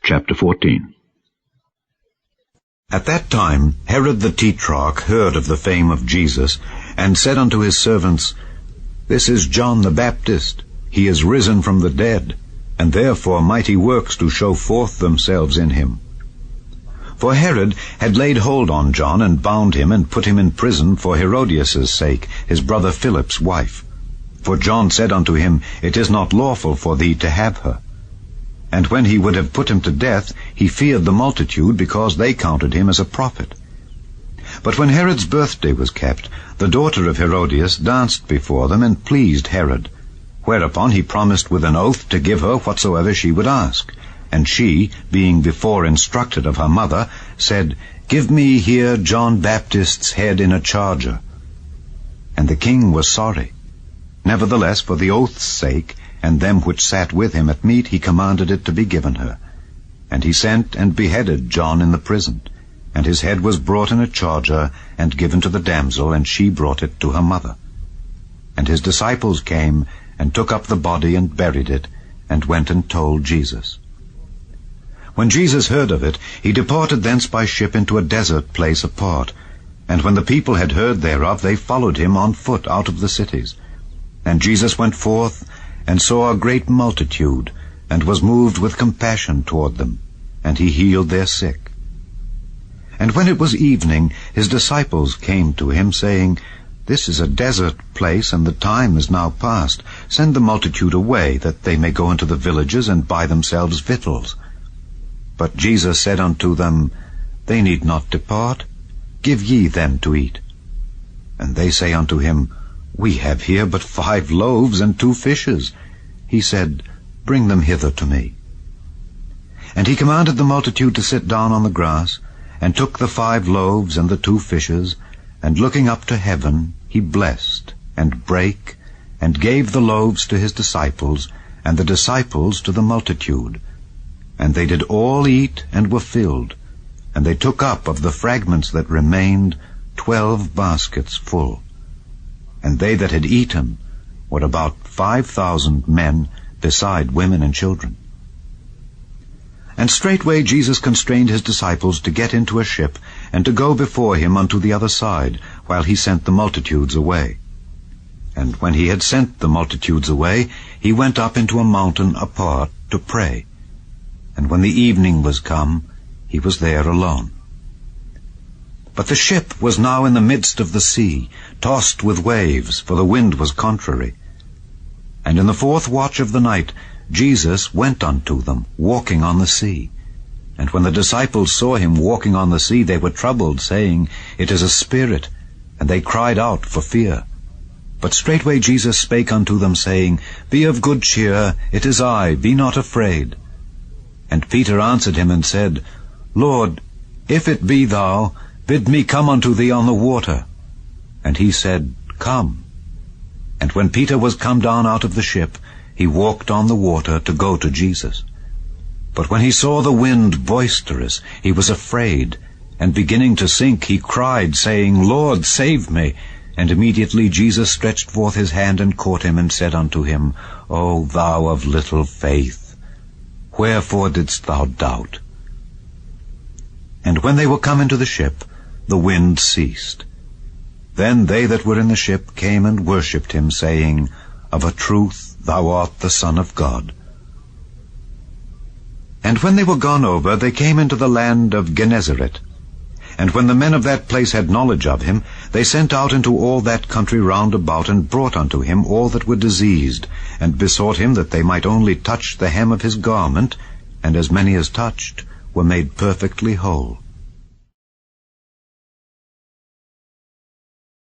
Chapter 14. At that time Herod the Tetrarch heard of the fame of Jesus, and said unto his servants, This is John the Baptist. He is risen from the dead, and therefore mighty works do show forth themselves in him. For Herod had laid hold on John, and bound him, and put him in prison for Herodias' sake, his brother Philip's wife. For John said unto him, It is not lawful for thee to have her. And when he would have put him to death, he feared the multitude, because they counted him as a prophet. But when Herod's birthday was kept, the daughter of Herodias danced before them, and pleased Herod. Whereupon he promised with an oath to give her whatsoever she would ask. And she, being before instructed of her mother, said, Give me here John Baptist's head in a charger. And the king was sorry. Nevertheless, for the oath's sake, and them which sat with him at meat, he commanded it to be given her. And he sent and beheaded John in the prison. And his head was brought in a charger, and given to the damsel, and she brought it to her mother. And his disciples came, and took up the body, and buried it, and went and told Jesus. When Jesus heard of it, he departed thence by ship into a desert place apart. And when the people had heard thereof, they followed him on foot out of the cities. And Jesus went forth, and saw a great multitude, and was moved with compassion toward them, and he healed their sick. And when it was evening, his disciples came to him, saying, This is a desert place, and the time is now past. Send the multitude away, that they may go into the villages, and buy themselves victuals. But Jesus said unto them, They need not depart. Give ye them to eat. And they say unto him, We have here but 5 loaves and 2 fishes. He said, Bring them hither to me. And he commanded the multitude to sit down on the grass, and took the 5 loaves and the 2 fishes, and looking up to heaven, he blessed, and brake, and gave the loaves to his disciples, and the disciples to the multitude. And they did all eat, and were filled. And they took up of the fragments that remained 12 baskets full. And they that had eaten were about 5,000 men, beside women and children. And straightway Jesus constrained his disciples to get into a ship, and to go before him unto the other side, while he sent the multitudes away. And when he had sent the multitudes away, he went up into a mountain apart to pray. And when the evening was come, he was there alone. But the ship was now in the midst of the sea, tossed with waves, for the wind was contrary. And in the 4th watch of the night Jesus went unto them, walking on the sea. And when the disciples saw him walking on the sea, they were troubled, saying, It is a spirit. And they cried out for fear. But straightway Jesus spake unto them, saying, Be of good cheer, it is I, be not afraid. And Peter answered him and said, Lord, if it be thou, bid me come unto thee on the water. And he said, Come. And when Peter was come down out of the ship, he walked on the water to go to Jesus. But when he saw the wind boisterous, he was afraid, and beginning to sink, he cried, saying, Lord, save me. And immediately Jesus stretched forth his hand and caught him, and said unto him, O thou of little faith, wherefore didst thou doubt? And when they were come into the ship, the wind ceased. Then they that were in the ship came and worshipped him, saying, Of a truth thou art the Son of God. And when they were gone over, they came into the land of Gennesaret. And when the men of that place had knowledge of him, they sent out into all that country round about, and brought unto him all that were diseased, and besought him that they might only touch the hem of his garment, and as many as touched were made perfectly whole.